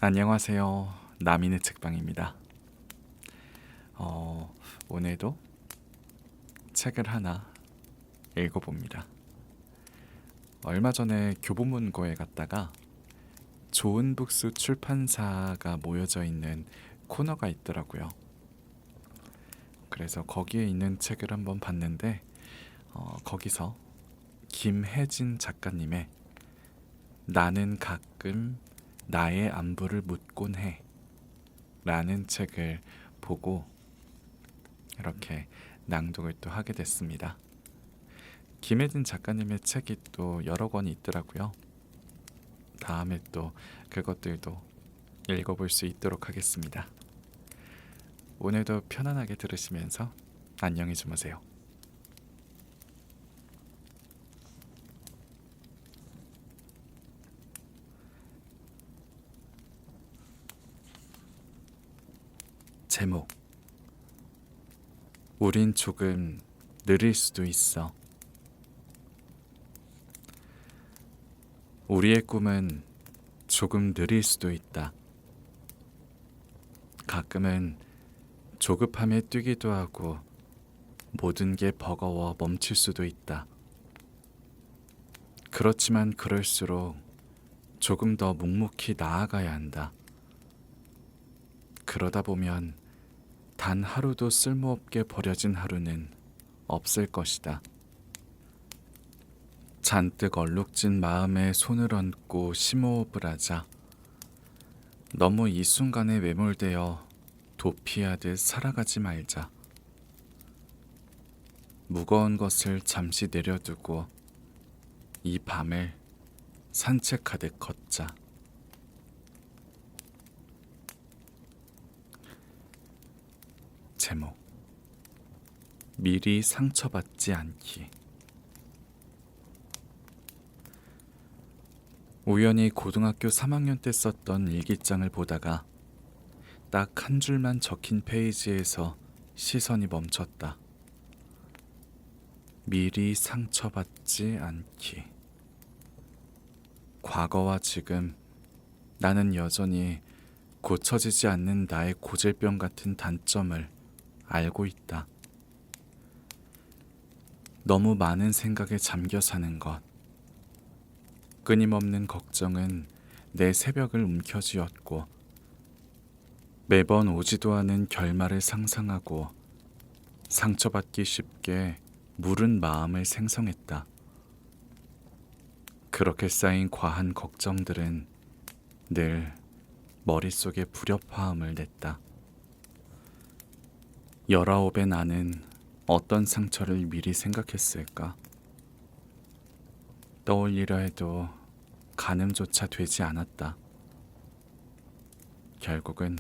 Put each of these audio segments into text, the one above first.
안녕하세요. 남인의 책방입니다. 오늘도 책을 하나 읽어봅니다. 얼마 전에 교보문고에 갔다가 좋은북스 출판사가 모여져 있는 코너가 있더라고요. 그래서 거기에 있는 책을 한번 봤는데 거기서 김혜진 작가님의 나는 가끔 나의 안부를 묻곤 해 라는 책을 보고 이렇게 낭독을 또 하게 됐습니다. 김혜진 작가님의 책이 또 여러 권이 있더라고요. 다음에 또 그것들도 읽어볼 수 있도록 하겠습니다. 오늘도 편안하게 들으시면서 안녕히 주무세요. 제목: 우린 조금 느릴 수도 있어. 우리의 꿈은 조금 느릴 수도 있다. 가끔은 조급함에 뛰기도 하고 모든 게 버거워 멈출 수도 있다. 그렇지만 그럴수록 조금 더 묵묵히 나아가야 한다. 그러다 보면 단 하루도 쓸모없게 버려진 하루는 없을 것이다. 잔뜩 얼룩진 마음에 손을 얹고 심호흡을 하자. 너무 이 순간에 매몰되어 도피하듯 살아가지 말자. 무거운 것을 잠시 내려두고 이 밤을 산책하듯 걷자. 제목: 미리 상처받지 않기. 우연히 고등학교 3학년 때 썼던 일기장을 보다가 딱 한 줄만 적힌 페이지에서 시선이 멈췄다. 미리 상처받지 않기. 과거와 지금 나는 여전히 고쳐지지 않는 나의 고질병 같은 단점을 알고 있다. 너무 많은 생각에 잠겨 사는 것. 끊임없는 걱정은 내 새벽을 움켜쥐었고 매번 오지도 않은 결말을 상상하고 상처받기 쉽게 무른 마음을 생성했다. 그렇게 쌓인 과한 걱정들은 늘 머릿속에 불협화음을 냈다. 19의 나는 어떤 상처를 미리 생각했을까? 떠올리려 해도 가늠조차 되지 않았다. 결국은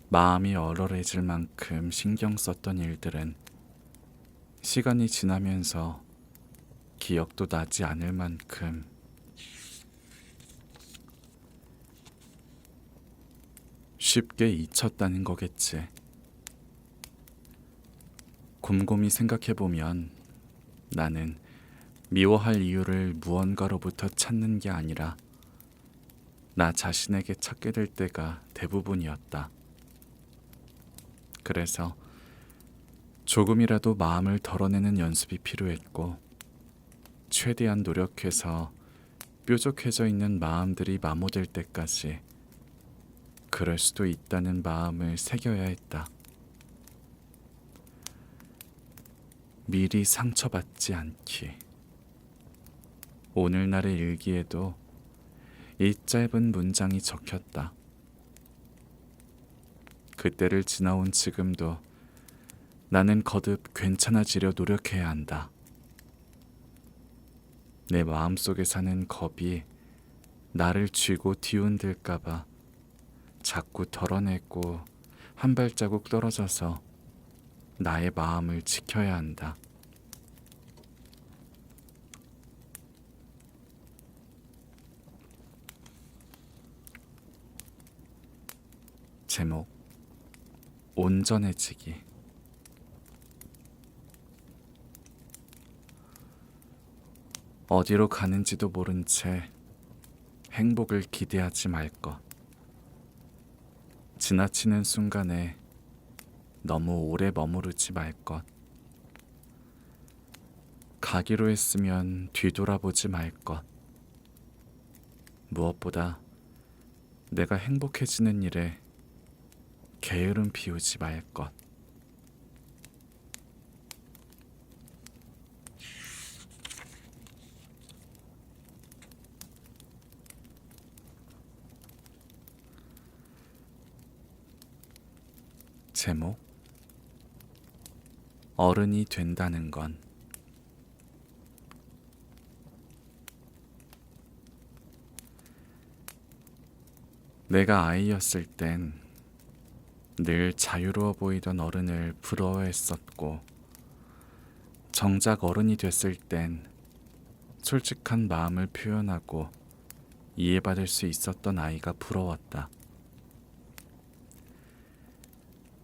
마음이 얼얼해질 만큼 신경 썼던 일들은 시간이 지나면서 기억도 나지 않을 만큼 쉽게 잊혔다는 거겠지. 곰곰이 생각해보면 나는 미워할 이유를 무언가로부터 찾는 게 아니라 나 자신에게 찾게 될 때가 대부분이었다. 그래서 조금이라도 마음을 덜어내는 연습이 필요했고 최대한 노력해서 뾰족해져 있는 마음들이 마모될 때까지 그럴 수도 있다는 마음을 새겨야 했다. 미리 상처받지 않기. 오늘날의 일기에도 이 짧은 문장이 적혔다. 그때를 지나온 지금도 나는 거듭 괜찮아지려 노력해야 한다. 내 마음속에 사는 겁이 나를 쥐고 뒤흔들까봐 자꾸 덜어내고 한 발자국 떨어져서 나의 마음을 지켜야 한다. 제목: 온전해지기. 어디로 가는지도 모른 채 행복을 기대하지 말 것. 지나치는 순간에 너무 오래 머무르지 말 것. 가기로 했으면 뒤돌아보지 말 것. 무엇보다 내가 행복해지는 일에 게으름 피우지 말 것. 제목: 어른이 된다는 건. 내가 아이였을 땐 늘 자유로워 보이던 어른을 부러워했었고, 정작 어른이 됐을 땐 솔직한 마음을 표현하고 이해받을 수 있었던 아이가 부러웠다.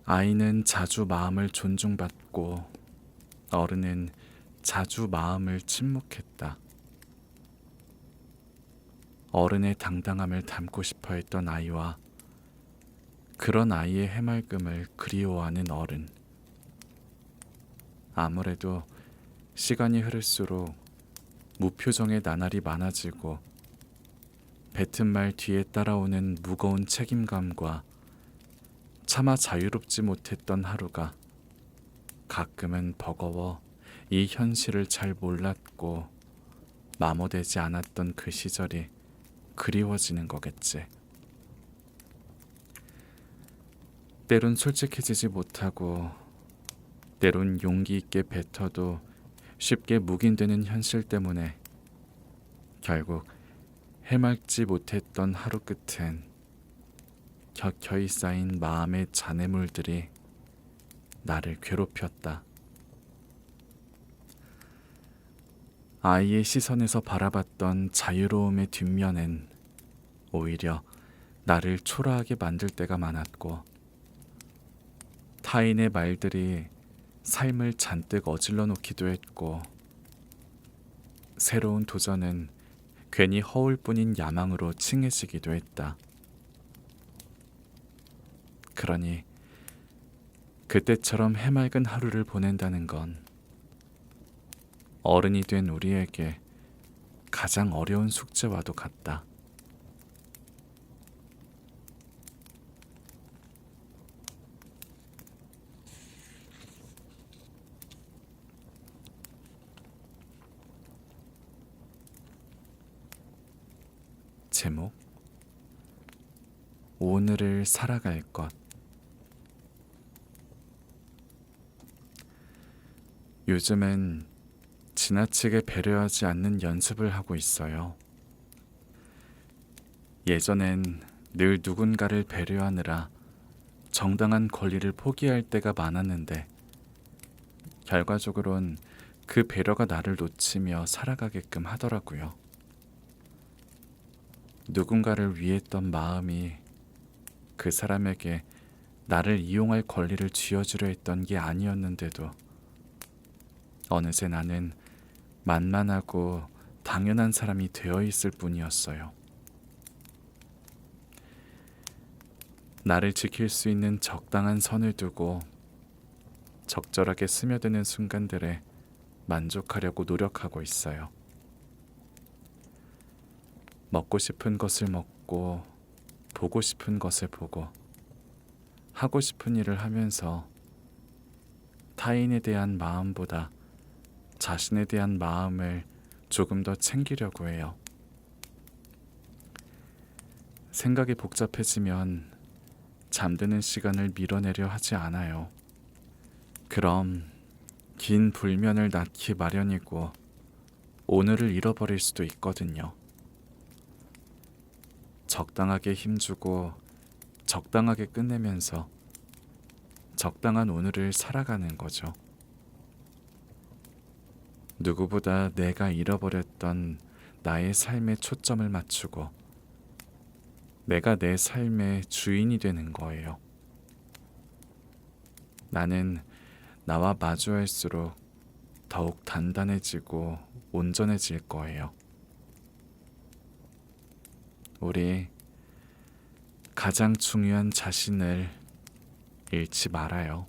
아이는 자주 마음을 존중받고, 어른은 자주 마음을 침묵했다. 어른의 당당함을 닮고 싶어 했던 아이와 그런 아이의 해맑음을 그리워하는 어른. 아무래도 시간이 흐를수록 무표정의 나날이 많아지고, 뱉은 말 뒤에 따라오는 무거운 책임감과 차마 자유롭지 못했던 하루가 가끔은 버거워 이 현실을 잘 몰랐고 마모되지 않았던 그 시절이 그리워지는 거겠지. 때론 솔직해지지 못하고, 때론 용기 있게 뱉어도 쉽게 묵인되는 현실 때문에 결국 해맑지 못했던 하루 끝엔 켜켜이 쌓인 마음의 잔해물들이 나를 괴롭혔다. 아이의 시선에서 바라봤던 자유로움의 뒷면엔 오히려 나를 초라하게 만들 때가 많았고, 타인의 말들이 삶을 잔뜩 어질러 놓기도 했고, 새로운 도전은 괜히 허울뿐인 야망으로 칭해지기도 했다. 그러니 그때처럼 해맑은 하루를 보낸다는 건 어른이 된 우리에게 가장 어려운 숙제와도 같다. 제목: 오늘을 살아갈 것. 요즘은 지나치게 배려하지 않는 연습을 하고 있어요. 예전엔 늘 누군가를 배려하느라 정당한 권리를 포기할 때가 많았는데, 결과적으론 그 배려가 나를 놓치며 살아가게끔 하더라고요. 누군가를 위했던 마음이 그 사람에게 나를 이용할 권리를 쥐어주려 했던 게 아니었는데도 어느새 나는 만만하고 당연한 사람이 되어 있을 뿐이었어요. 나를 지킬 수 있는 적당한 선을 두고 적절하게 스며드는 순간들에 만족하려고 노력하고 있어요. 먹고 싶은 것을 먹고, 보고 싶은 것을 보고, 하고 싶은 일을 하면서 타인에 대한 마음보다 자신에 대한 마음을 조금 더 챙기려고 해요. 생각이 복잡해지면 잠드는 시간을 밀어내려 하지 않아요. 그럼 긴 불면을 낳기 마련이고 오늘을 잃어버릴 수도 있거든요. 적당하게 힘주고 적당하게 끝내면서 적당한 오늘을 살아가는 거죠. 누구보다 내가 잃어버렸던 나의 삶에 초점을 맞추고 내가 내 삶의 주인이 되는 거예요. 나는 나와 마주할수록 더욱 단단해지고 온전해질 거예요. 우리 가장 중요한 자신을 잃지 말아요.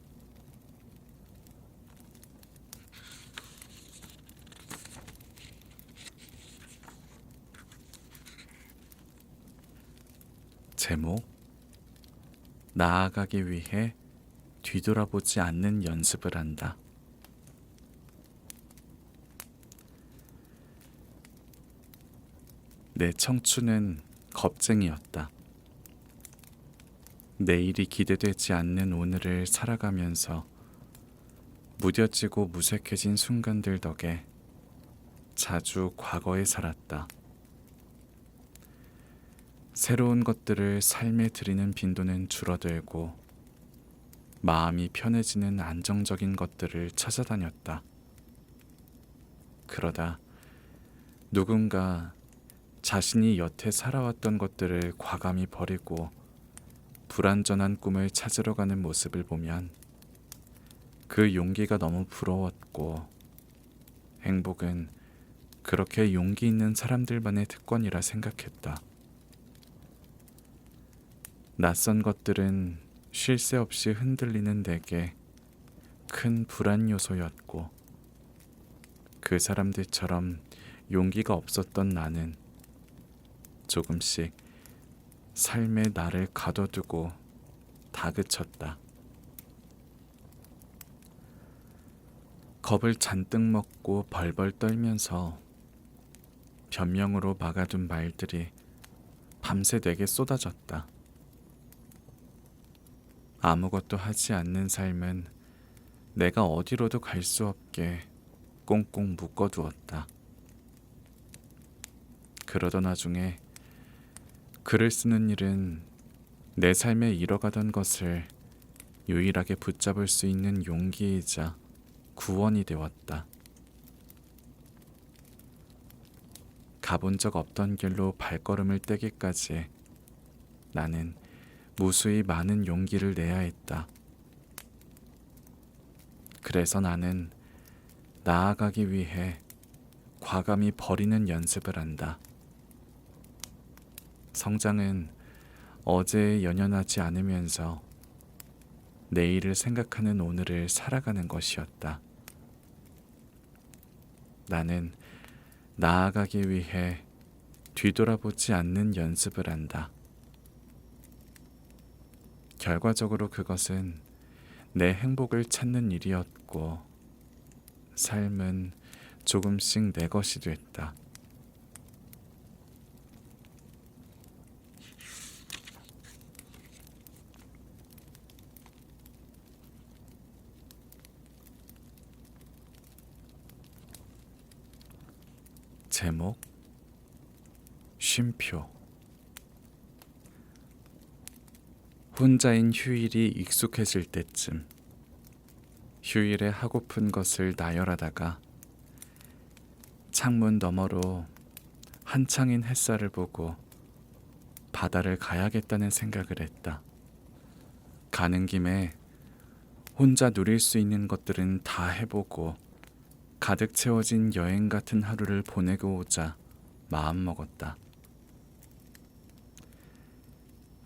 제목: 나아가기 위해 뒤돌아보지 않는 연습을 한다. 내 청춘은 겁쟁이였다. 내일이 기대되지 않는 오늘을 살아가면서 무뎌지고 무색해진 순간들 덕에 자주 과거에 살았다. 새로운 것들을 삶에 들이는 빈도는 줄어들고 마음이 편해지는 안정적인 것들을 찾아다녔다. 그러다 누군가 자신이 여태 살아왔던 것들을 과감히 버리고 불완전한 꿈을 찾으러 가는 모습을 보면 그 용기가 너무 부러웠고, 행복은 그렇게 용기 있는 사람들만의 특권이라 생각했다. 낯선 것들은 쉴 새 없이 흔들리는 내게 큰 불안 요소였고, 그 사람들처럼 용기가 없었던 나는 조금씩 삶의 나를 가둬두고 다그쳤다. 겁을 잔뜩 먹고 벌벌 떨면서 변명으로 막아둔 말들이 밤새 내게 쏟아졌다. 아무것도 하지 않는 삶은 내가 어디로도 갈 수 없게 꽁꽁 묶어두었다. 그러던 와중에 글을 쓰는 일은 내 삶에 잃어가던 것을 유일하게 붙잡을 수 있는 용기이자 구원이 되었다. 가본 적 없던 길로 발걸음을 떼기까지 나는 무수히 많은 용기를 내야 했다. 그래서 나는 나아가기 위해 과감히 버리는 연습을 한다. 성장은 어제에 연연하지 않으면서 내일을 생각하는 오늘을 살아가는 것이었다. 나는 나아가기 위해 뒤돌아보지 않는 연습을 한다. 결과적으로 그것은 내 행복을 찾는 일이었고, 삶은 조금씩 내 것이 됐다. 제목: 쉼표. 혼자인 휴일이 익숙해질 때쯤, 휴일에 하고픈 것을 나열하다가 창문 너머로 한창인 햇살을 보고 바다를 가야겠다는 생각을 했다. 가는 김에 혼자 누릴 수 있는 것들은 다 해보고 가득 채워진 여행 같은 하루를 보내고 오자 마음먹었다.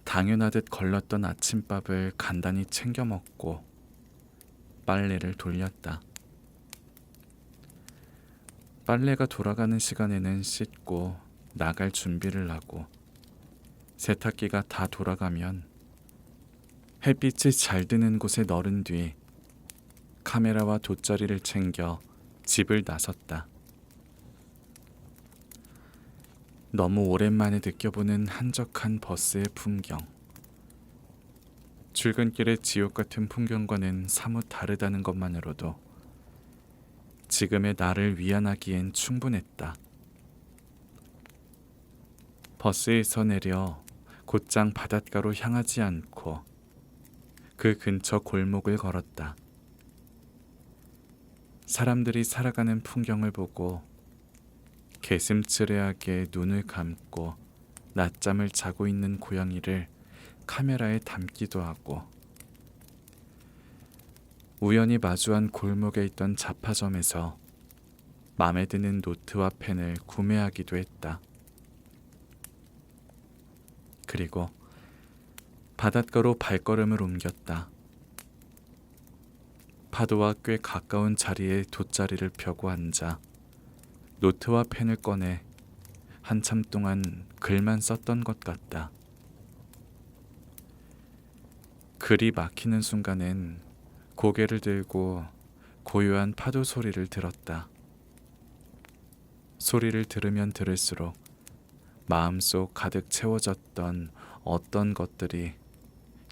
당연하듯 걸렀던 아침밥을 간단히 챙겨 먹고 빨래를 돌렸다. 빨래가 돌아가는 시간에는 씻고 나갈 준비를 하고, 세탁기가 다 돌아가면 햇빛이 잘 드는 곳에 널은 뒤 카메라와 돗자리를 챙겨 집을 나섰다. 너무 오랜만에 느껴보는 한적한 버스의 풍경. 출근길의 지옥 같은 풍경과는 사뭇 다르다는 것만으로도 지금의 나를 위안하기엔 충분했다. 버스에서 내려 곧장 바닷가로 향하지 않고 그 근처 골목을 걸었다. 사람들이 살아가는 풍경을 보고 개슴츠레하게 눈을 감고 낮잠을 자고 있는 고양이를 카메라에 담기도 하고, 우연히 마주한 골목에 있던 잡화점에서 마음에 드는 노트와 펜을 구매하기도 했다. 그리고 바닷가로 발걸음을 옮겼다. 파도와 꽤 가까운 자리에 돗자리를 펴고 앉아 노트와 펜을 꺼내 한참 동안 글만 썼던 것 같다. 글이 막히는 순간엔 고개를 들고 고요한 파도 소리를 들었다. 소리를 들으면 들을수록 마음속 가득 채워졌던 어떤 것들이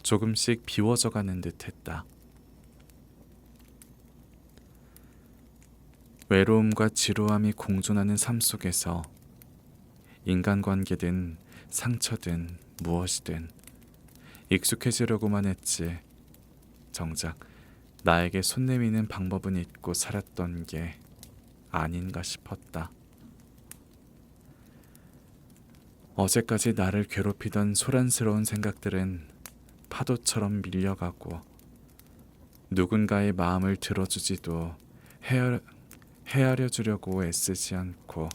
조금씩 비워져 가는 듯 했다. 외로움과 지루함이 공존하는 삶 속에서 인간관계든 상처든 무엇이든 익숙해지려고만 했지 정작 나에게 손 내미는 방법은 잊고 살았던 게 아닌가 싶었다. 어제까지 나를 괴롭히던 소란스러운 생각들은 파도처럼 밀려가고 누군가의 마음을 들어주지도 헤아려 주려고 애쓰지 않고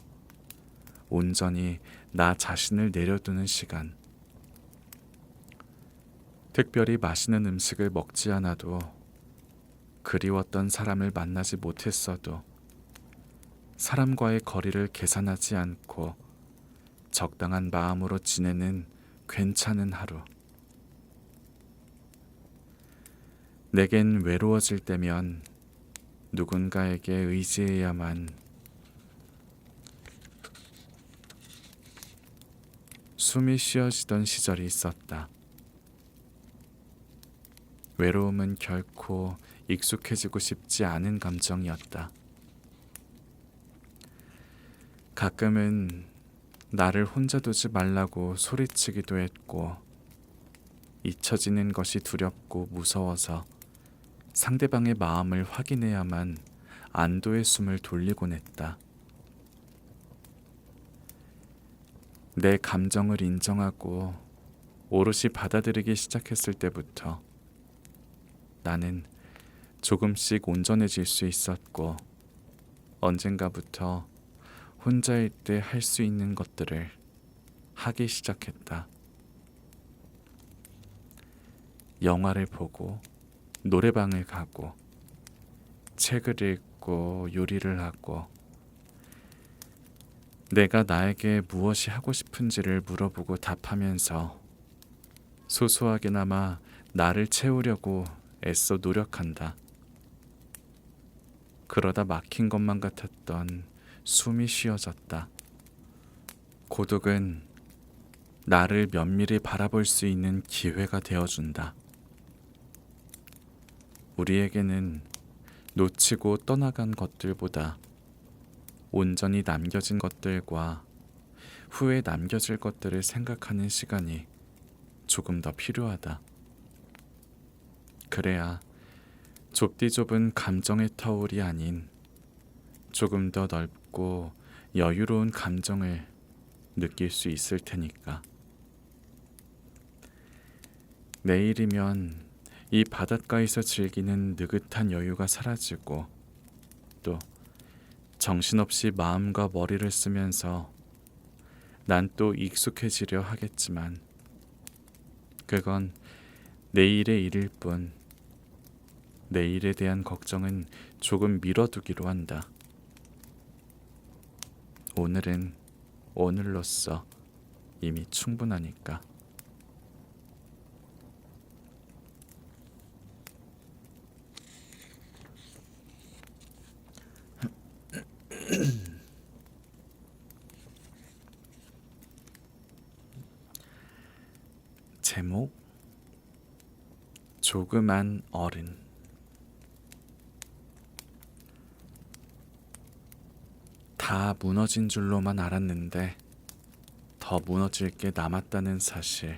온전히 나 자신을 내려두는 시간. 특별히 맛있는 음식을 먹지 않아도 그리웠던 사람을 만나지 못했어도 사람과의 거리를 계산하지 않고 적당한 마음으로 지내는 괜찮은 하루. 내겐 외로워질 때면 누군가에게 의지해야만 숨이 쉬어지던 시절이 있었다. 외로움은 결코 익숙해지고 싶지 않은 감정이었다. 가끔은 나를 혼자 두지 말라고 소리치기도 했고 잊혀지는 것이 두렵고 무서워서 상대방의 마음을 확인해야만 안도의 숨을 돌리곤 했다. 내 감정을 인정하고 오롯이 받아들이기 시작했을 때부터 나는 조금씩 온전해질 수 있었고 언젠가부터 혼자일 때 할 수 있는 것들을 하기 시작했다. 영화를 보고 노래방을 가고 책을 읽고 요리를 하고 내가 나에게 무엇이 하고 싶은지를 물어보고 답하면서 소소하게나마 나를 채우려고 애써 노력한다. 그러다 막힌 것만 같았던 숨이 쉬어졌다. 고독은 나를 면밀히 바라볼 수 있는 기회가 되어준다. 우리에게는 놓치고 떠나간 것들보다 온전히 남겨진 것들과 후에 남겨질 것들을 생각하는 시간이 조금 더 필요하다. 그래야 좁디 좁은 감정의 터울이 아닌 조금 더 넓고 여유로운 감정을 느낄 수 있을 테니까. 내일이면 이 바닷가에서 즐기는 느긋한 여유가 사라지고 또 정신없이 마음과 머리를 쓰면서 난 또 익숙해지려 하겠지만 그건 내일의 일일 뿐 내일에 대한 걱정은 조금 미뤄두기로 한다. 오늘은 오늘로써 이미 충분하니까. 제목 조그만 어른. 다 무너진 줄로만 알았는데 더 무너질 게 남았다는 사실.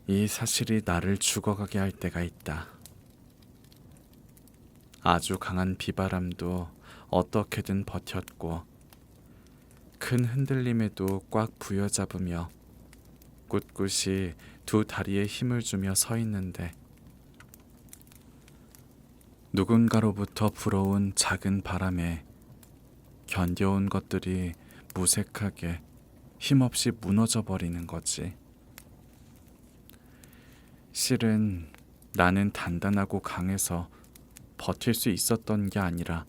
이 사실이 나를 죽어가게 할 때가 있다. 아주 강한 비바람도 어떻게든 버텼고 큰 흔들림에도 꽉 부여잡으며 꿋꿋이 두 다리에 힘을 주며 서 있는데 누군가로부터 불어온 작은 바람에 견뎌온 것들이 무색하게 힘없이 무너져 버리는 거지. 실은 나는 단단하고 강해서 버틸 수 있었던 게 아니라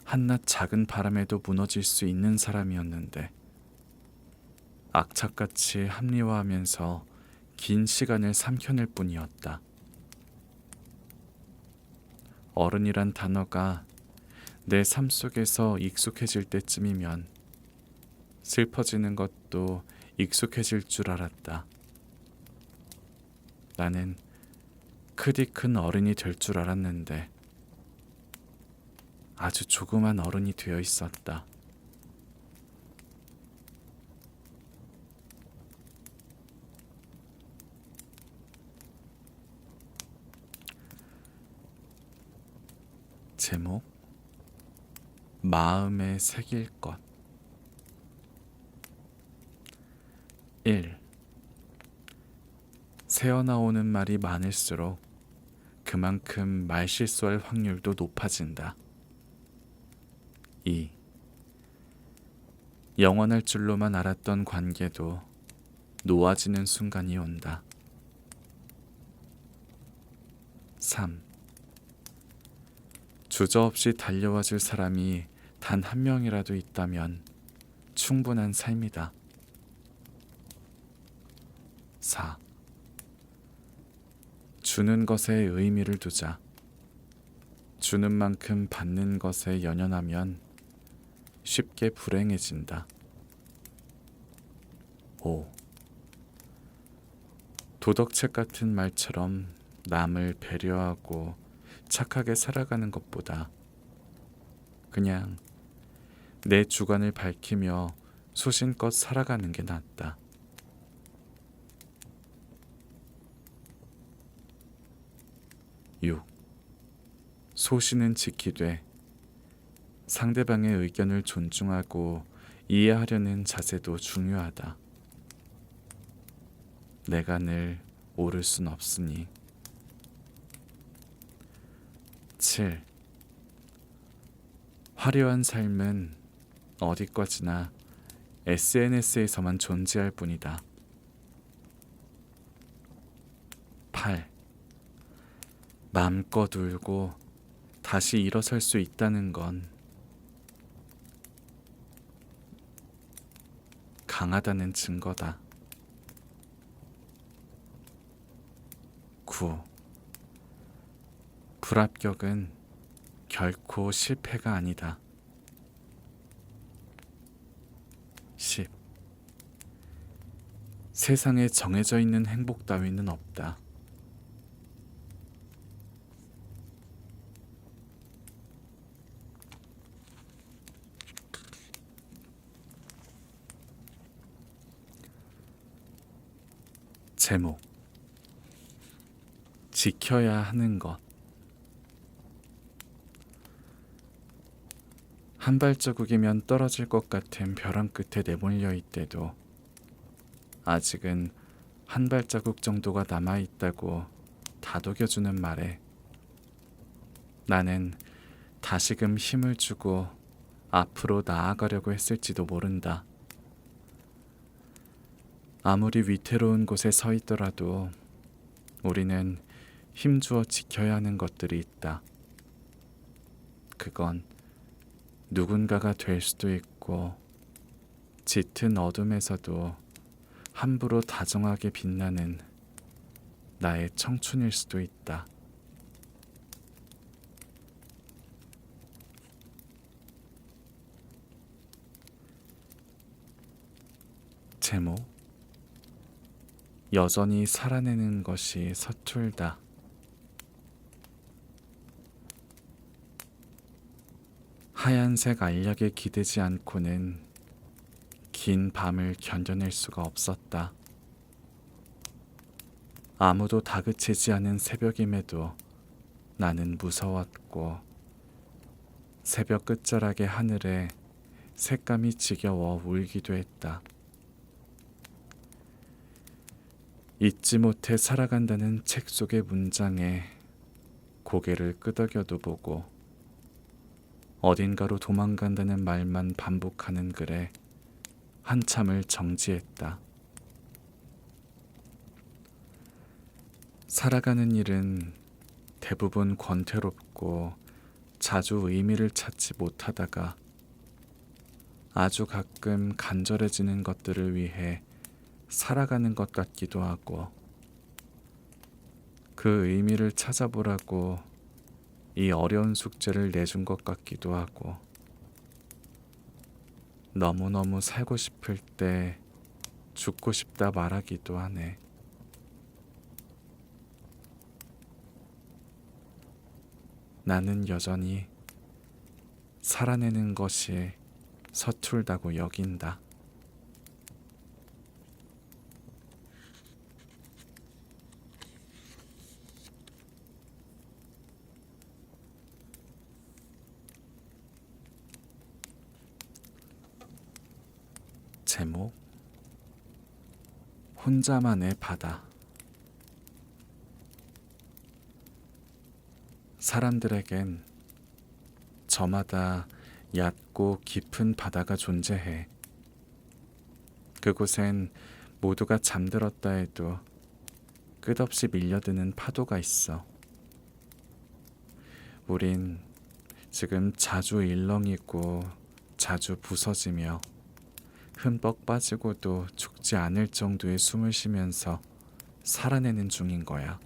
한낱 작은 바람에도 무너질 수 있는 사람이었는데 악착같이 합리화하면서 긴 시간을 삼켜낼 뿐이었다. 어른이란 단어가 내 삶 속에서 익숙해질 때쯤이면 슬퍼지는 것도 익숙해질 줄 알았다. 나는 크디 큰 어른이 될 줄 알았는데 아주 조그만 어른이 되어 있었다. 제목 마음에 새길 것 1. 새어나오는 말이 많을수록 그만큼 말실수할 확률도 높아진다. 2. 영원할 줄로만 알았던 관계도 놓아지는 순간이 온다. 3. 주저없이 달려와 줄 사람이 단 한 명이라도 있다면 충분한 삶이다. 4. 주는 것에 의미를 두자. 주는 만큼 받는 것에 연연하면 쉽게 불행해진다. 5. 도덕책 같은 말처럼 남을 배려하고 착하게 살아가는 것보다 그냥 내 주관을 밝히며 소신껏 살아가는 게 낫다. 6. 소신은 지키되 상대방의 의견을 존중하고 이해하려는 자세도 중요하다. 내가 늘 옳을 순 없으니. 7. 화려한 삶은 어디까지나 SNS에서만 존재할 뿐이다. 8. 마음껏 울고 다시 일어설 수 있다는 건 강하다는 증거다. 9. 불합격은 결코 실패가 아니다. 10. 세상에 정해져 있는 행복 따위는 없다. 제목 지켜야 하는 것. 한 발자국이면 떨어질 것 같은 벼랑 끝에 내몰려 있대도 아직은 한 발자국 정도가 남아있다고 다독여주는 말에 나는 다시금 힘을 주고 앞으로 나아가려고 했을지도 모른다. 아무리 위태로운 곳에 서 있더라도 우리는 힘주어 지켜야 하는 것들이 있다. 그건 누군가가 될 수도 있고 짙은 어둠에서도 함부로 다정하게 빛나는 나의 청춘일 수도 있다. 제목 여전히 살아내는 것이 서툴다. 하얀색 알약에 기대지 않고는 긴 밤을 견뎌낼 수가 없었다. 아무도 다그치지 않은 새벽임에도 나는 무서웠고 새벽 끝자락의 하늘에 색감이 지겨워 울기도 했다. 잊지 못해 살아간다는 책 속의 문장에 고개를 끄덕여도 보고 어딘가로 도망간다는 말만 반복하는 글에 한참을 정지했다. 살아가는 일은 대부분 권태롭고 자주 의미를 찾지 못하다가 아주 가끔 간절해지는 것들을 위해 살아가는 것 같기도 하고, 그 의미를 찾아보라고 이 어려운 숙제를 내준 것 같기도 하고, 너무너무 살고 싶을 때 죽고 싶다 말하기도 하네. 나는 여전히 살아내는 것이 서툴다고 여긴다. 제목: 혼자만의 바다. 사람들에겐 저마다 얕고 깊은 바다가 존재해. 그곳엔 모두가 잠들었다 해도 끝없이 밀려드는 파도가 있어. 우린 지금 자주 일렁이고 자주 부서지며 흠뻑 빠지고도 죽지 않을 정도의 숨을 쉬면서 살아내는 중인 거야.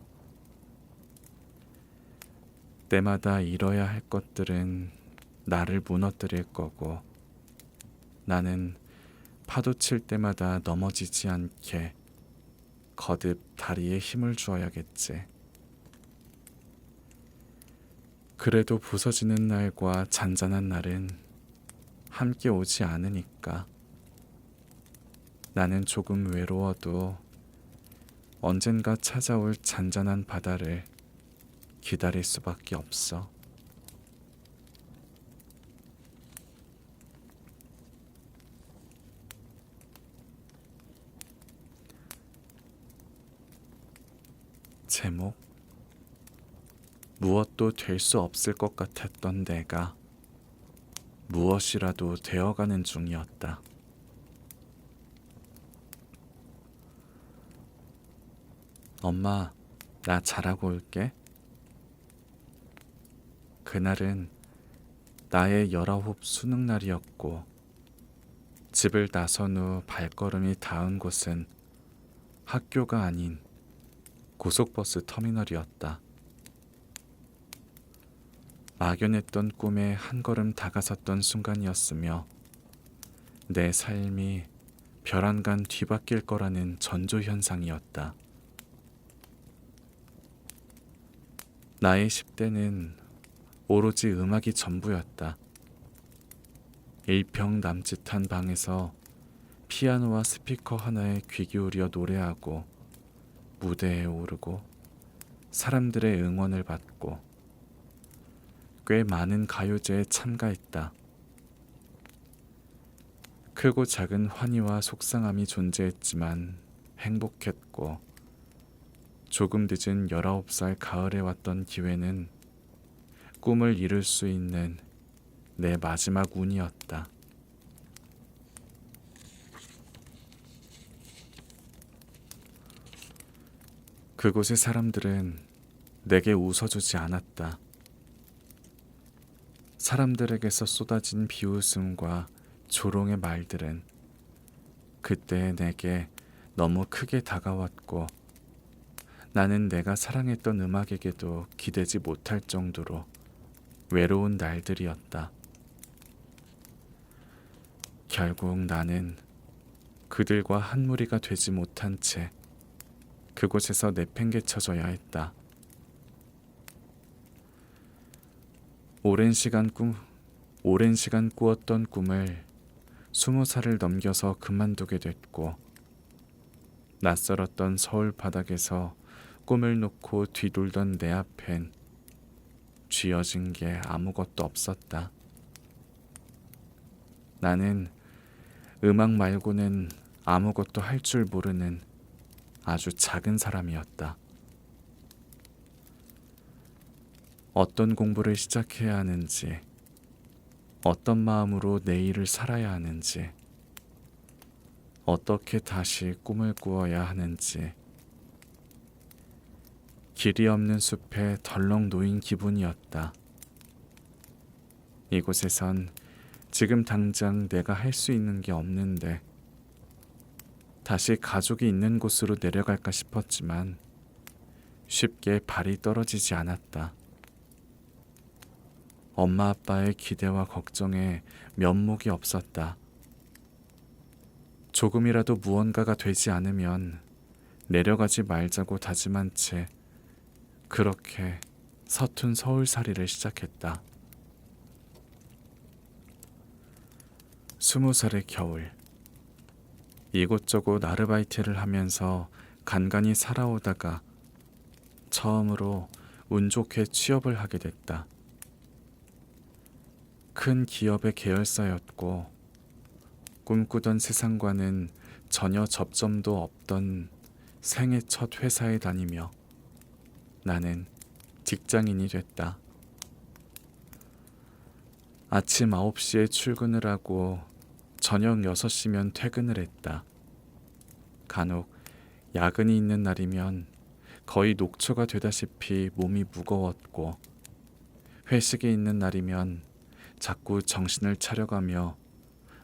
때마다 이뤄야 할 것들은 나를 무너뜨릴 거고, 나는 파도 칠 때마다 넘어지지 않게 거듭 다리에 힘을 주어야겠지. 그래도 부서지는 날과 잔잔한 날은 함께 오지 않으니까 나는 조금 외로워도 언젠가 찾아올 잔잔한 바다를 기다릴 수밖에 없어. 제목: 무엇도 될 수 없을 것 같았던 내가 무엇이라도 되어가는 중이었다. 엄마, 나 잘하고 올게. 그날은 나의 19 수능 날이었고, 집을 나선 후 발걸음이 닿은 곳은 학교가 아닌 고속버스 터미널이었다. 막연했던 꿈에 한 걸음 다가섰던 순간이었으며, 내 삶이 벼랑간 뒤바뀔 거라는 전조현상이었다. 나의 10대는 오로지 음악이 전부였다. 일평 남짓한 방에서 피아노와 스피커 하나에 귀 기울여 노래하고, 무대에 오르고 사람들의 응원을 받고 꽤 많은 가요제에 참가했다. 크고 작은 환희와 속상함이 존재했지만 행복했고, 조금 늦은 19살 가을에 왔던 기회는 꿈을 이룰 수 있는 내 마지막 운이었다. 그곳의 사람들은 내게 웃어주지 않았다. 사람들에게서 쏟아진 비웃음과 조롱의 말들은 그때 내게 너무 크게 다가왔고, 나는 내가 사랑했던 음악에게도 기대지 못할 정도로 외로운 날들이었다. 결국 나는 그들과 한 무리가 되지 못한 채 그곳에서 내팽개쳐져야 했다. 오랜 시간 꾸었던 꿈을 20살을 넘겨서 그만두게 됐고, 낯설었던 서울 바닥에서 꿈을 놓고 뒤돌던 내 앞엔 쥐어진 게 아무것도 없었다. 나는 음악 말고는 아무것도 할 줄 모르는 아주 작은 사람이었다. 어떤 공부를 시작해야 하는지, 어떤 마음으로 내일을 살아야 하는지, 어떻게 다시 꿈을 꾸어야 하는지, 길이 없는 숲에 덜렁 놓인 기분이었다. 이곳에선 지금 당장 내가 할 수 있는 게 없는데 다시 가족이 있는 곳으로 내려갈까 싶었지만 쉽게 발이 떨어지지 않았다. 엄마 아빠의 기대와 걱정에 면목이 없었다. 조금이라도 무언가가 되지 않으면 내려가지 말자고 다짐한 채 그렇게 서툰 서울살이를 시작했다. 20살의 겨울, 이곳저곳 아르바이트를 하면서 간간히 살아오다가 처음으로 운 좋게 취업을 하게 됐다. 큰 기업의 계열사였고 꿈꾸던 세상과는 전혀 접점도 없던 생애 첫 회사에 다니며 나는 직장인이 됐다. 아침 9시에 출근을 하고 저녁 6시면 퇴근을 했다. 간혹 야근이 있는 날이면 거의 녹초가 되다시피 몸이 무거웠고 회식이 있는 날이면 자꾸 정신을 차려가며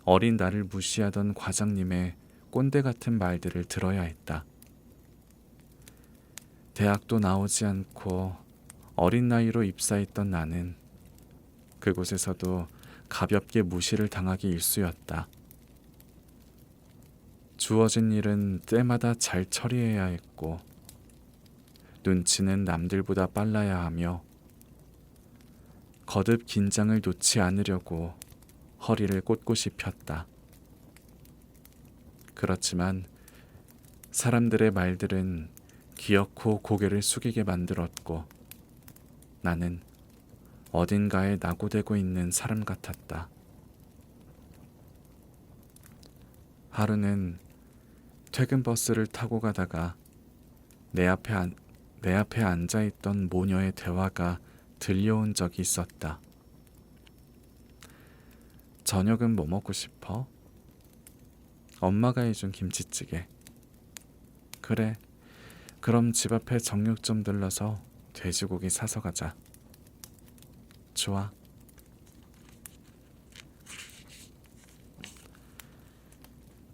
어린 나를 무시하던 과장님의 꼰대 같은 말들을 들어야 했다. 대학도 나오지 않고 어린 나이로 입사했던 나는 그곳에서도 가볍게 무시를 당하기 일쑤였다. 주어진 일은 때마다 잘 처리해야 했고 눈치는 남들보다 빨라야 하며 거듭 긴장을 놓지 않으려고 허리를 꼿꼿이 폈다. 그렇지만 사람들의 말들은 기어코 고개를 숙이게 만들었고 나는 어딘가에 낙오되고 있는 사람 같았다. 하루는 퇴근 버스를 타고 가다가 내 앞에 앉아있던 모녀의 대화가 들려온 적이 있었다. 저녁은 뭐 먹고 싶어? 엄마가 해준 김치찌개. 그래, 그럼 집 앞에 정육점 들러서 돼지고기 사서 가자. 좋아.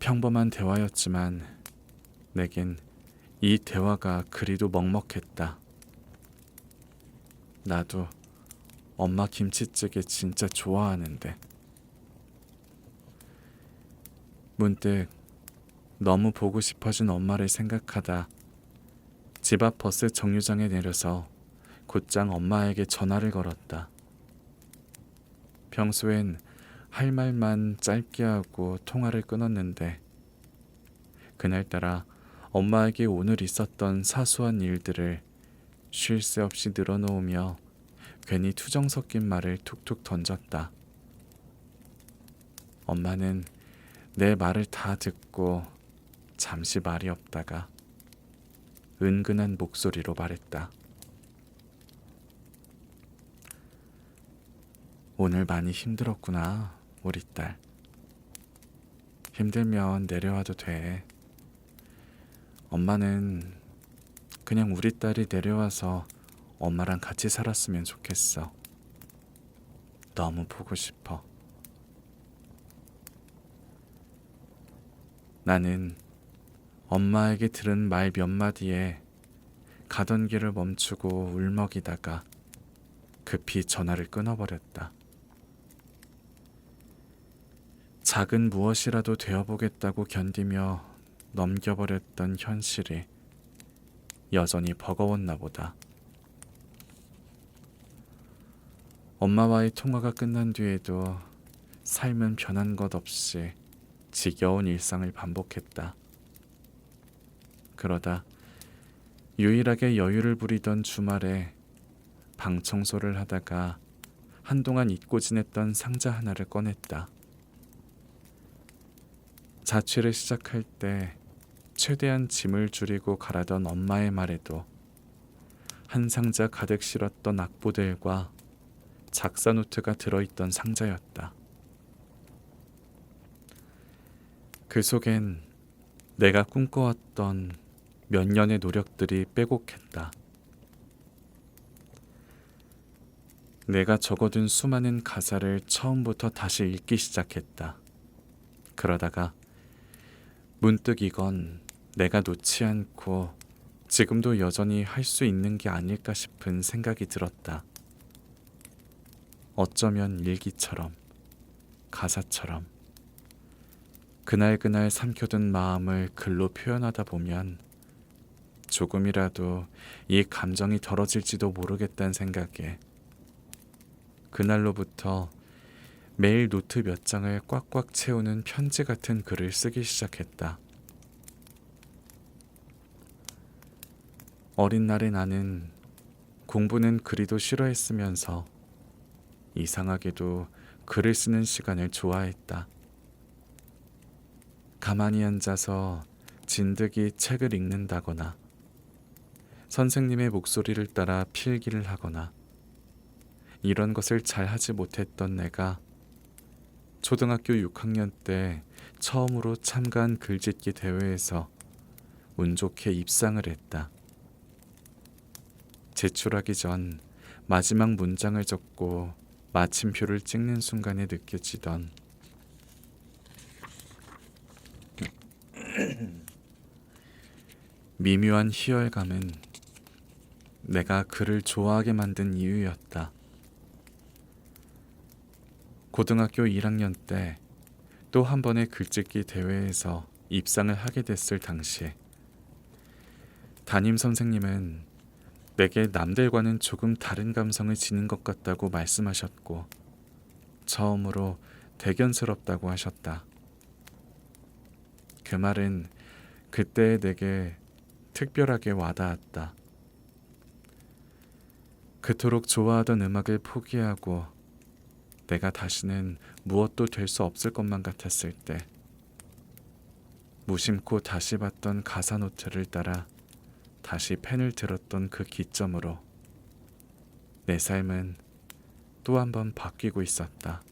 평범한 대화였지만 내겐 이 대화가 그리도 먹먹했다. 나도 엄마 김치찌개 진짜 좋아하는데. 문득 너무 보고 싶어진 엄마를 생각하다 집 앞 버스 정류장에 내려서 곧장 엄마에게 전화를 걸었다. 평소엔 할 말만 짧게 하고 통화를 끊었는데 그날따라 엄마에게 오늘 있었던 사소한 일들을 쉴 새 없이 늘어놓으며 괜히 투정 섞인 말을 툭툭 던졌다. 엄마는 내 말을 다 듣고 잠시 말이 없다가 은근한 목소리로 말했다. 오늘 많이 힘들었구나, 우리 딸. 힘들면 내려와도 돼. 엄마는 그냥 우리 딸이 내려와서 엄마랑 같이 살았으면 좋겠어. 너무 보고 싶어. 나는 엄마에게 들은 말 몇 마디에 가던 길을 멈추고 울먹이다가 급히 전화를 끊어버렸다. 작은 무엇이라도 되어보겠다고 견디며 넘겨버렸던 현실이 여전히 버거웠나 보다. 엄마와의 통화가 끝난 뒤에도 삶은 변한 것 없이 지겨운 일상을 반복했다. 그러다 유일하게 여유를 부리던 주말에 방 청소를 하다가 한동안 잊고 지냈던 상자 하나를 꺼냈다. 자취를 시작할 때 최대한 짐을 줄이고 가라던 엄마의 말에도 한 상자 가득 실었던 악보들과 작사 노트가 들어있던 상자였다. 그 속엔 내가 꿈꿔왔던 몇 년의 노력들이 빼곡했다. 내가 적어둔 수많은 가사를 처음부터 다시 읽기 시작했다. 그러다가 문득 이건 내가 놓지 않고 지금도 여전히 할 수 있는 게 아닐까 싶은 생각이 들었다. 어쩌면 일기처럼, 가사처럼, 그날그날 삼켜둔 마음을 글로 표현하다 보면 조금이라도 이 감정이 덜어질지도 모르겠다는 생각에 그날로부터 매일 노트 몇 장을 꽉꽉 채우는 편지 같은 글을 쓰기 시작했다. 어린 날의 나는 공부는 그리도 싫어했으면서 이상하게도 글을 쓰는 시간을 좋아했다. 가만히 앉아서 진득이 책을 읽는다거나 선생님의 목소리를 따라 필기를 하거나 이런 것을 잘 하지 못했던 내가 초등학교 6학년 때 처음으로 참가한 글짓기 대회에서 운 좋게 입상을 했다. 제출하기 전 마지막 문장을 적고 마침표를 찍는 순간에 느껴지던 미묘한 희열감은 내가 글을 좋아하게 만든 이유였다. 고등학교 1학년 때 또 한 번의 글짓기 대회에서 입상을 하게 됐을 당시에 담임 선생님은 내게 남들과는 조금 다른 감성을 지닌 것 같다고 말씀하셨고 처음으로 대견스럽다고 하셨다. 그 말은 그때의 내게 특별하게 와닿았다. 그토록 좋아하던 음악을 포기하고 내가 다시는 무엇도 될 수 없을 것만 같았을 때 무심코 다시 봤던 가사 노트를 따라 다시 펜을 들었던 그 기점으로 내 삶은 또 한 번 바뀌고 있었다.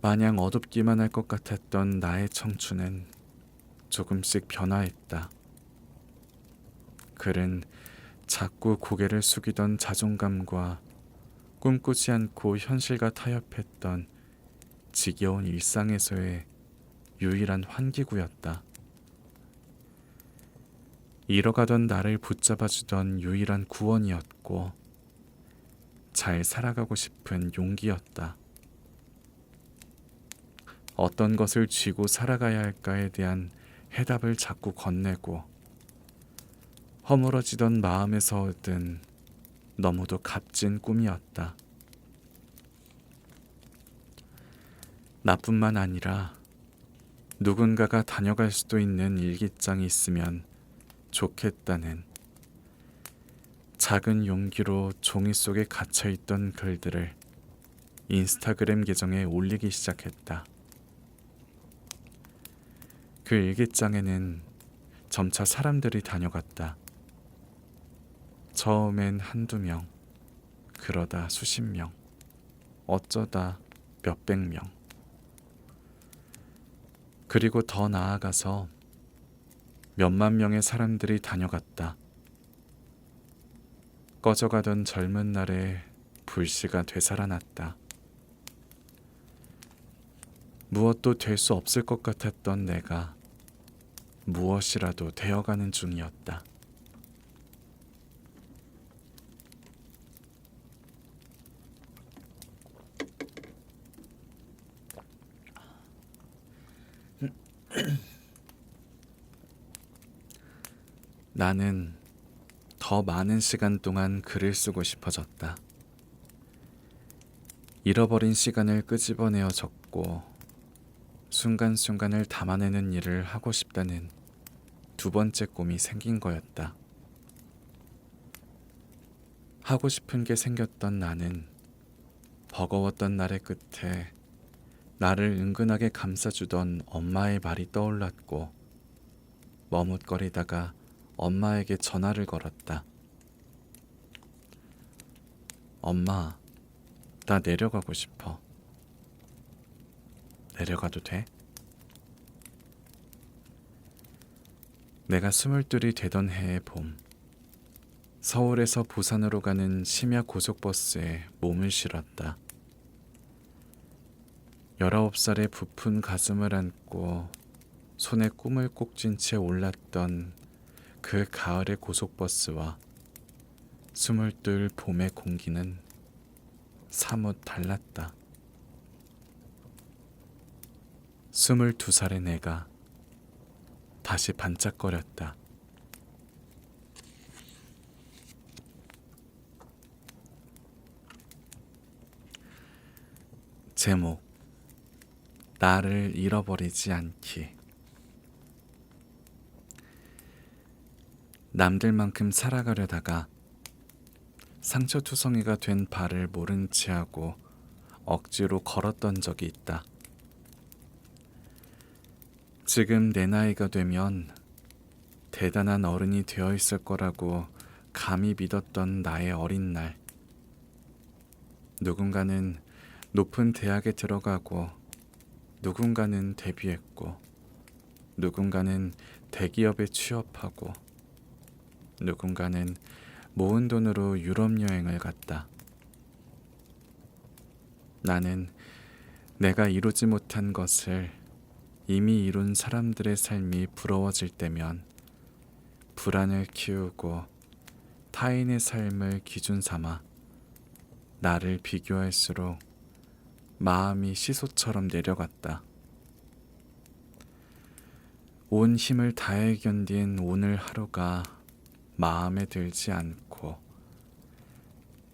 마냥 어둡기만 할 것 같았던 나의 청춘은 조금씩 변화했다. 글은 자꾸 고개를 숙이던 자존감과 꿈꾸지 않고 현실과 타협했던 지겨운 일상에서의 유일한 환기구였다. 잃어가던 나를 붙잡아주던 유일한 구원이었고 잘 살아가고 싶은 용기였다. 어떤 것을 쥐고 살아가야 할까에 대한 해답을 자꾸 건네고 허물어지던 마음에서 얻은 너무도 값진 꿈이었다. 나뿐만 아니라 누군가가 다녀갈 수도 있는 일기장이 있으면 좋겠다는 작은 용기로 종이 속에 갇혀있던 글들을 인스타그램 계정에 올리기 시작했다. 그 일기장에는 점차 사람들이 다녀갔다. 처음엔 한두 명, 그러다 수십 명, 어쩌다 몇백 명. 그리고 더 나아가서 몇만 명의 사람들이 다녀갔다. 꺼져가던 젊은 날의 불씨가 되살아났다. 무엇도 될 수 없을 것 같았던 내가 무엇이라도 되어가는 중이었다. 나는 더 많은 시간 동안 글을 쓰고 싶어졌다. 잃어버린 시간을 끄집어내어 적고 순간순간을 담아내는 일을 하고 싶다는 두 번째 꿈이 생긴 거였다. 하고 싶은 게 생겼던 나는 버거웠던 날의 끝에 나를 은근하게 감싸주던 엄마의 말이 떠올랐고 머뭇거리다가 엄마에게 전화를 걸었다. 엄마, 나 내려가고 싶어. 내려가도 돼? 내가 22이 되던 해의 봄, 서울에서 부산으로 가는 심야 고속버스에 몸을 실었다. 19살의 부푼 가슴을 안고 손에 꿈을 꼭 쥔 채 올랐던 그 가을의 고속버스와 스물둘 봄의 공기는 사뭇 달랐다. 22살의 내가 다시 반짝거렸다. 제목: 나를 잃어버리지 않기. 남들만큼 살아가려다가 상처투성이가 된 발을 모른 채 하고 억지로 걸었던 적이 있다. 지금 내 나이가 되면 대단한 어른이 되어 있을 거라고 감히 믿었던 나의 어린 날. 누군가는 높은 대학에 들어가고, 누군가는 데뷔했고, 누군가는 대기업에 취업하고, 누군가는 모은 돈으로 유럽 여행을 갔다. 나는 내가 이루지 못한 것을 이미 이룬 사람들의 삶이 부러워질 때면 불안을 키우고 타인의 삶을 기준 삼아 나를 비교할수록 마음이 시소처럼 내려갔다. 온 힘을 다해 견딘 오늘 하루가 마음에 들지 않고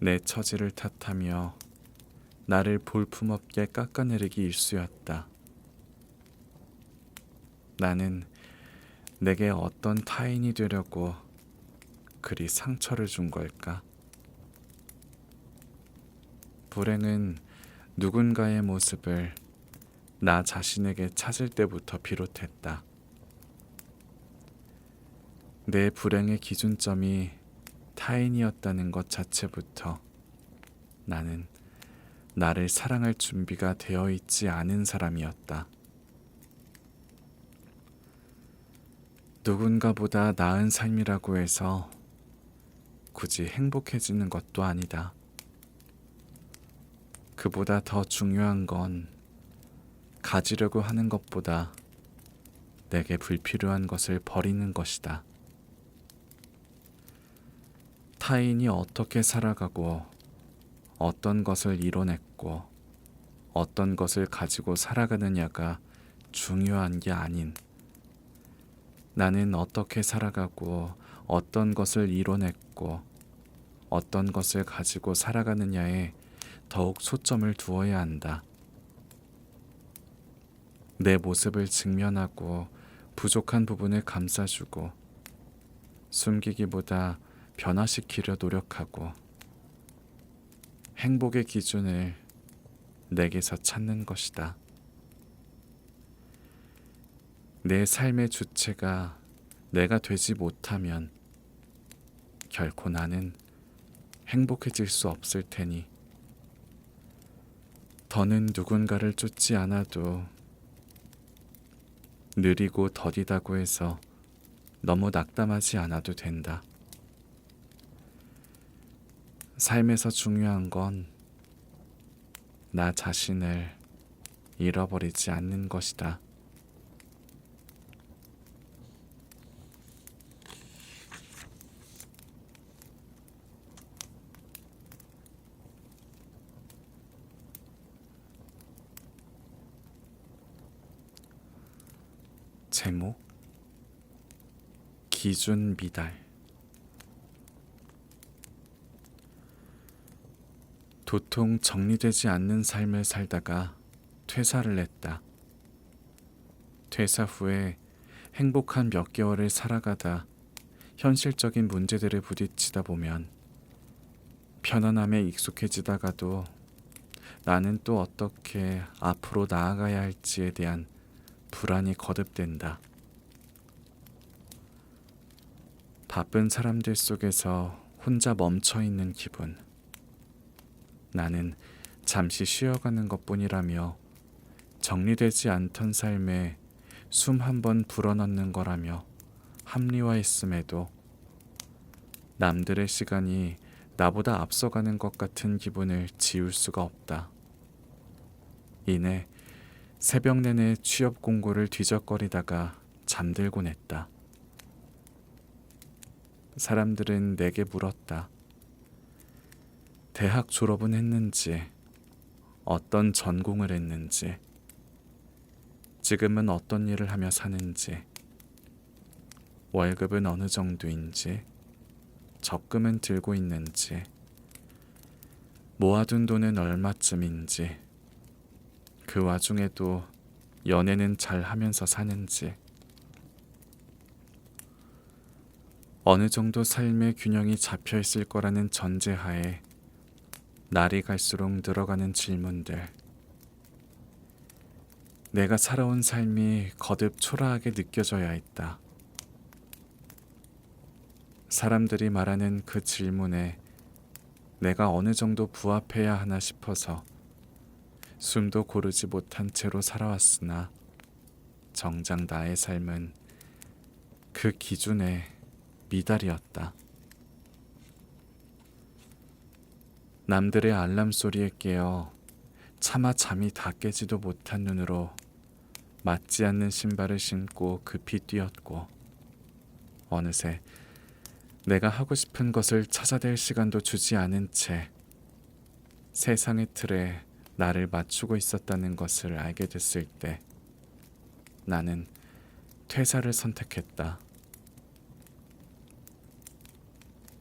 내 처지를 탓하며 나를 볼품없게 깎아내리기 일쑤였다. 나는 내게 어떤 타인이 되려고 그리 상처를 준 걸까? 불행은 누군가의 모습을 나 자신에게 찾을 때부터 비롯했다. 내 불행의 기준점이 타인이었다는 것 자체부터 나는 나를 사랑할 준비가 되어 있지 않은 사람이었다. 누군가보다 나은 삶이라고 해서 굳이 행복해지는 것도 아니다. 그보다 더 중요한 건 가지려고 하는 것보다 내게 불필요한 것을 버리는 것이다. 타인이 어떻게 살아가고 어떤 것을 이뤄냈고 어떤 것을 가지고 살아가느냐가 중요한 게 아닌, 나는 어떻게 살아가고 어떤 것을 이뤄냈고 어떤 것을 가지고 살아가느냐에 더욱 초점을 두어야 한다. 내 모습을 직면하고 부족한 부분을 감싸주고 숨기기보다 변화시키려 노력하고 행복의 기준을 내게서 찾는 것이다. 내 삶의 주체가 내가 되지 못하면 결코 나는 행복해질 수 없을 테니 더는 누군가를 쫓지 않아도 느리고 더디다고 해서 너무 낙담하지 않아도 된다. 삶에서 중요한 건 나 자신을 잃어버리지 않는 것이다. 제목: 기준 미달. 도통 정리되지 않는 삶을 살다가 퇴사를 했다. 퇴사 후에 행복한 몇 개월을 살아가다 현실적인 문제들을 부딪히다 보면 편안함에 익숙해지다가도 나는 또 어떻게 앞으로 나아가야 할지에 대한 불안이 거듭된다. 바쁜 사람들 속에서 혼자 멈춰 있는 기분. 나는 잠시 쉬어가는 것뿐이라며 정리되지 않던 삶에 숨 한 번 불어넣는 거라며 합리화했음에도 남들의 시간이 나보다 앞서가는 것 같은 기분을 지울 수가 없다. 이내 새벽 내내 취업 공고를 뒤적거리다가 잠들곤 했다. 사람들은 내게 물었다. 대학 졸업은 했는지, 어떤 전공을 했는지, 지금은 어떤 일을 하며 사는지, 월급은 어느 정도인지, 적금은 들고 있는지, 모아둔 돈은 얼마쯤인지, 그 와중에도 연애는 잘 하면서 사는지, 어느 정도 삶의 균형이 잡혀 있을 거라는 전제하에 날이 갈수록 늘어가는 질문들. 내가 살아온 삶이 거듭 초라하게 느껴져야 했다. 사람들이 말하는 그 질문에 내가 어느 정도 부합해야 하나 싶어서 숨도 고르지 못한 채로 살아왔으나 정작 나의 삶은 그 기준에 미달이었다. 남들의 알람 소리에 깨어 차마 잠이 다 깨지도 못한 눈으로 맞지 않는 신발을 신고 급히 뛰었고, 어느새 내가 하고 싶은 것을 찾아댈 시간도 주지 않은 채 세상의 틀에 나를 맞추고 있었다는 것을 알게 됐을 때 나는 퇴사를 선택했다.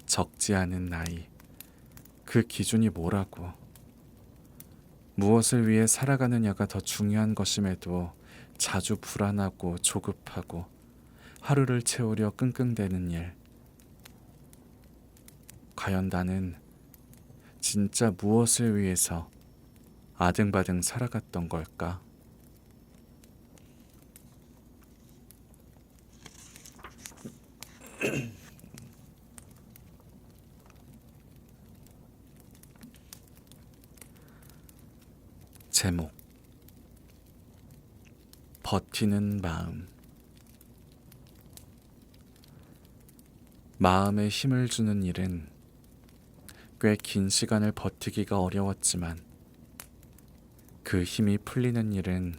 적지 않은 나이, 그 기준이 뭐라고? 무엇을 위해 살아가느냐가 더 중요한 것임에도 자주 불안하고 조급하고 하루를 채우려 끙끙대는 일. 과연 나는 진짜 무엇을 위해서 아등바등 살아갔던 걸까? 제목, 버티는 마음. 마음에 힘을 주는 일은 꽤 긴 시간을 버티기가 어려웠지만 그 힘이 풀리는 일은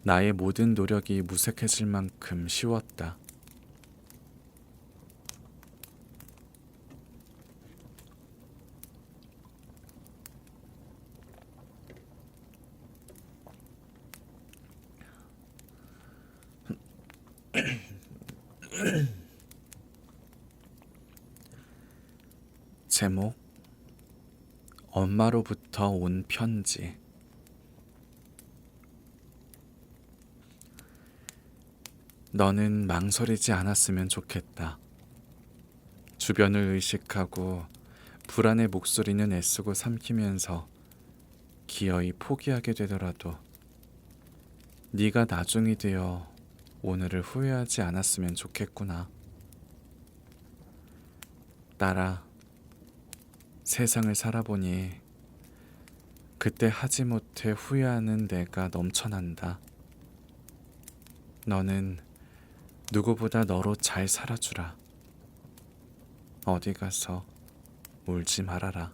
나의 모든 노력이 무색해질 만큼 쉬웠다. 제목, 엄마로부터 온 편지. 너는 망설이지 않았으면 좋겠다. 주변을 의식하고 불안의 목소리는 애쓰고 삼키면서 기어이 포기하게 되더라도 네가 나중이 되어 오늘을 후회하지 않았으면 좋겠구나. 딸아, 세상을 살아보니 그때 하지 못해 후회하는 내가 넘쳐난다. 너는 누구보다 너로 잘 살아주라. 어디 가서 울지 말아라.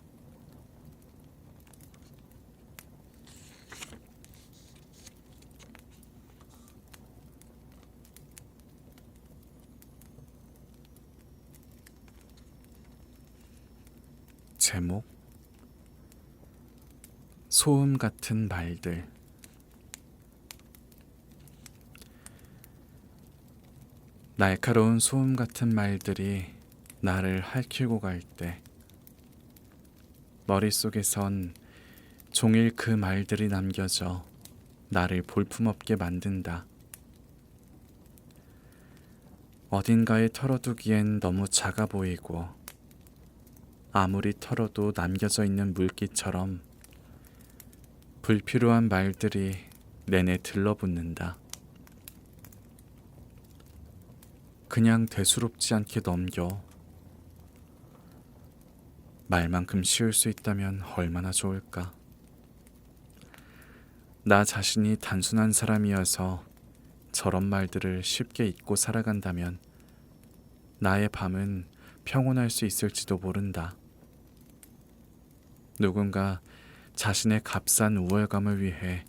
제목, 소음 같은 말들. 날카로운 소음 같은 말들이 나를 핥히고 갈 때 머릿속에선 종일 그 말들이 남겨져 나를 볼품없게 만든다. 어딘가에 털어두기엔 너무 작아 보이고 아무리 털어도 남겨져 있는 물기처럼 불필요한 말들이 내내 들러붙는다. 그냥 대수롭지 않게 넘겨. 말만큼 쉬울 수 있다면 얼마나 좋을까. 나 자신이 단순한 사람이어서 저런 말들을 쉽게 잊고 살아간다면 나의 밤은 평온할 수 있을지도 모른다. 누군가 자신의 값싼 우월감을 위해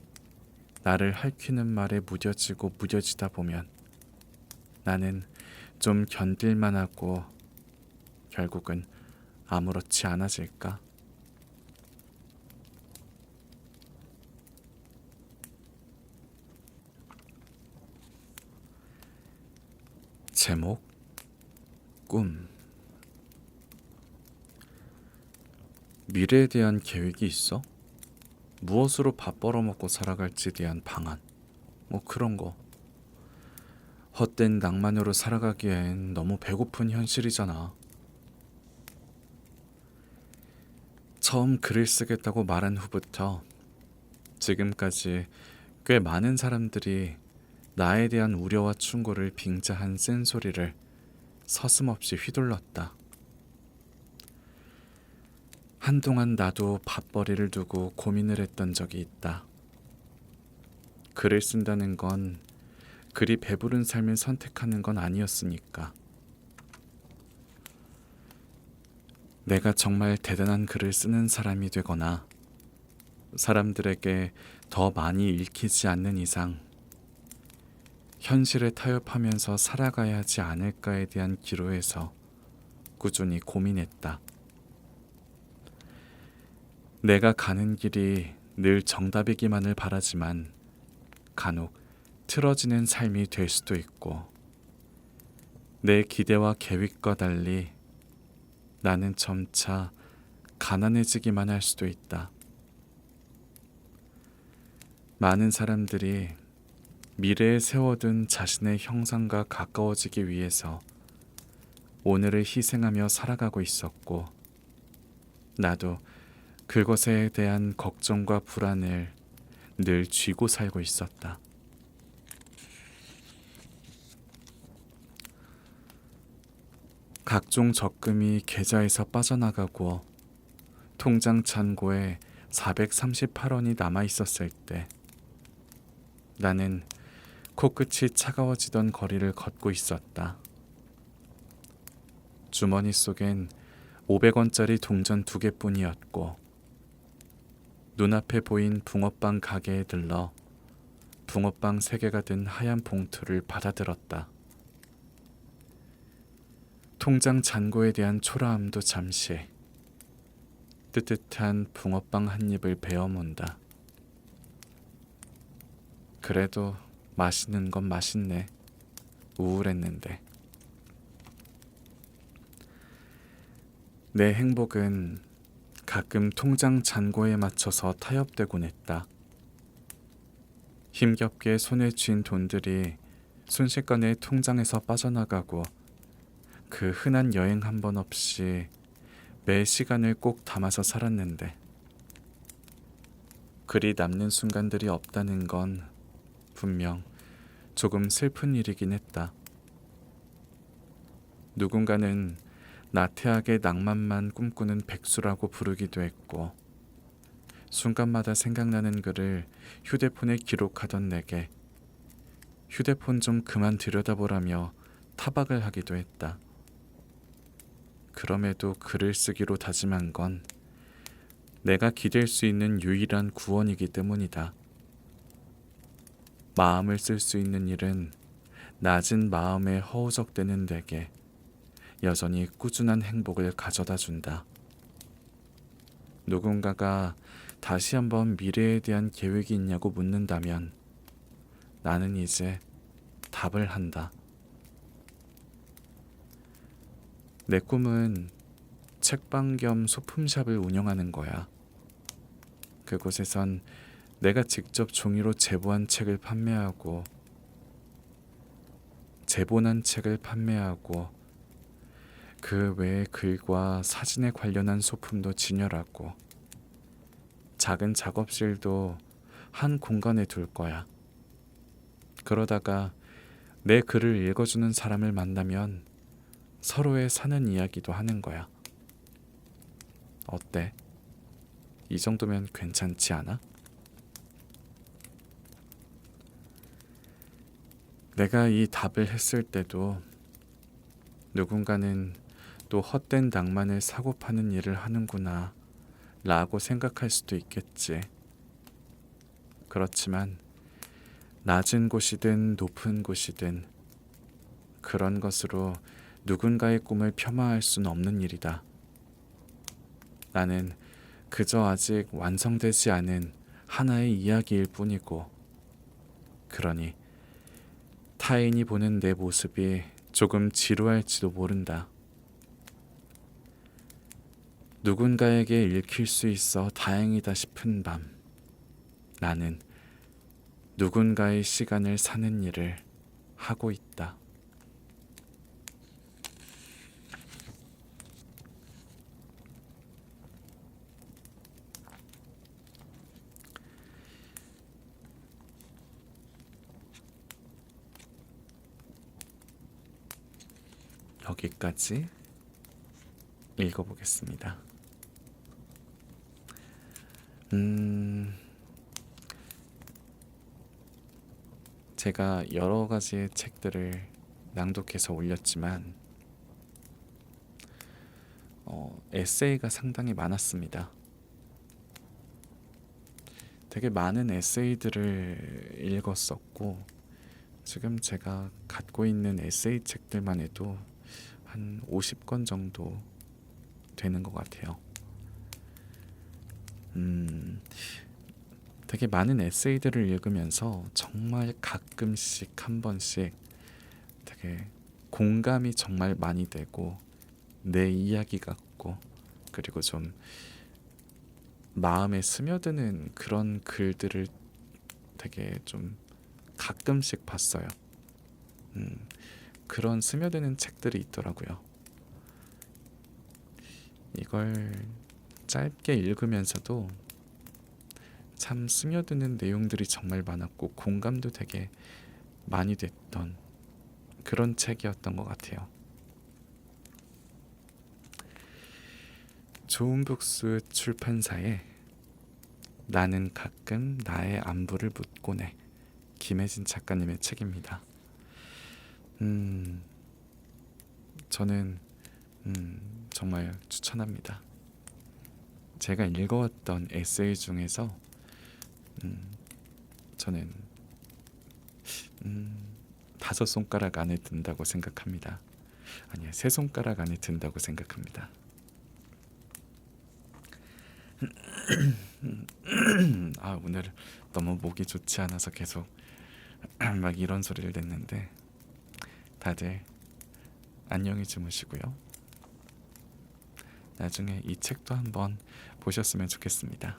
나를 핥히는 말에 무뎌지고 무뎌지다 보면 나는 좀 견딜만 하고 결국은 아무렇지 않아질까? 제목 꿈. 미래에 대한 계획이 있어? 무엇으로 밥 벌어먹고 살아갈지에 대한 방안. 뭐 그런 거. 헛된 낭만으로 살아가기엔 너무 배고픈 현실이잖아. 처음 글을 쓰겠다고 말한 후부터 지금까지 꽤 많은 사람들이 나에 대한 우려와 충고를 빙자한 쓴소리를 서슴없이 휘둘렀다. 한동안 나도 밥벌이를 두고 고민을 했던 적이 있다. 글을 쓴다는 건 그리 배부른 삶을 선택하는 건 아니었으니까. 내가 정말 대단한 글을 쓰는 사람이 되거나 사람들에게 더 많이 읽히지 않는 이상 현실에 타협하면서 살아가야 하지 않을까에 대한 기로에서 꾸준히 고민했다. 내가 가는 길이 늘 정답이기만을 바라지만 간혹 틀어지는 삶이 될 수도 있고 내 기대와 계획과 달리 나는 점차 가난해지기만 할 수도 있다. 많은 사람들이 미래에 세워둔 자신의 형상과 가까워지기 위해서 오늘을 희생하며 살아가고 있었고 나도 그것에 대한 걱정과 불안을 늘 쥐고 살고 있었다. 각종 적금이 계좌에서 빠져나가고 통장 잔고에 438원이 남아 있었을 때 나는 코끝이 차가워지던 거리를 걷고 있었다. 주머니 속엔 500원짜리 동전 2개뿐이었고 눈앞에 보인 붕어빵 가게에 들러 붕어빵 3개가 든 하얀 봉투를 받아들었다. 통장 잔고에 대한 초라함도 잠시 뜨뜻한 붕어빵 한 입을 베어문다. 그래도 맛있는 건 맛있네. 우울했는데. 내 행복은 가끔 통장 잔고에 맞춰서 타협되곤 했다. 힘겹게 손에 쥔 돈들이 순식간에 통장에서 빠져나가고 그 흔한 여행 한 번 없이 매 시간을 꼭 담아서 살았는데 그리 남는 순간들이 없다는 건 분명 조금 슬픈 일이긴 했다. 누군가는 나태하게 낭만만 꿈꾸는 백수라고 부르기도 했고 순간마다 생각나는 글을 휴대폰에 기록하던 내게 휴대폰 좀 그만 들여다보라며 타박을 하기도 했다. 그럼에도 글을 쓰기로 다짐한 건 내가 기댈 수 있는 유일한 구원이기 때문이다. 마음을 쓸 수 있는 일은 낮은 마음에 허우적대는 내게 여전히 꾸준한 행복을 가져다 준다. 누군가가 다시 한번 미래에 대한 계획이 있냐고 묻는다면 나는 이제 답을 한다. 내 꿈은 책방 겸 소품샵을 운영하는 거야. 그곳에선 내가 직접 종이로 제보한 책을 판매하고 제본한 책을 판매하고 그 외에 글과 사진에 관련한 소품도 진열하고 작은 작업실도 한 공간에 둘 거야. 그러다가 내 글을 읽어주는 사람을 만나면 서로의 사는 이야기도 하는 거야. 어때? 이 정도면 괜찮지 않아? 내가 이 답을 했을 때도 누군가는 또 헛된 낭만을 사고 파는 일을 하는구나 라고 생각할 수도 있겠지. 그렇지만 낮은 곳이든 높은 곳이든 그런 것으로 누군가의 꿈을 폄하할 수는 없는 일이다. 나는 그저 아직 완성되지 않은 하나의 이야기일 뿐이고, 그러니 타인이 보는 내 모습이 조금 지루할지도 모른다. 누군가에게 읽힐 수 있어 다행이다 싶은 밤, 나는 누군가의 시간을 사는 일을 하고 있다. 여기까지 읽어보겠습니다. 제가 여러 가지의 책들을 낭독해서 올렸지만 에세이가 상당히 많았습니다. 되게 많은 에세이들을 읽었었고, 지금 제가 갖고 있는 에세이 책들만 해도 한 50권 정도 되는 것 같아요. 되게 많은 에세이들을 읽으면서 정말 가끔씩 한 번씩 되게 공감이 정말 많이 되고 내 이야기 같고, 그리고 좀 마음에 스며드는 그런 글들을 되게 좀 가끔씩 봤어요. 그런 스며드는 책들이 있더라고요. 이걸 짧게 읽으면서도 참 스며드는 내용들이 정말 많았고 공감도 되게 많이 됐던 그런 책이었던 것 같아요. 좋은북스 출판사의 나는 가끔 나의 안부를 묻곤 해, 김혜진 작가님의 책입니다. 저는 정말 추천합니다. 제가 읽어왔던 에세이 중에서 저는 5손가락 안에 든다고 생각합니다. 아니요, 3손가락 안에 든다고 생각합니다. 오늘 너무 목이 좋지 않아서 계속 막 이런 소리를 냈는데, 다들 안녕히 주무시고요. 나중에 이 책도 한번 보셨으면 좋겠습니다.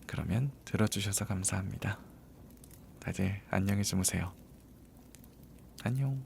그러면 들어주셔서 감사합니다. 다들 안녕히 주무세요. 안녕.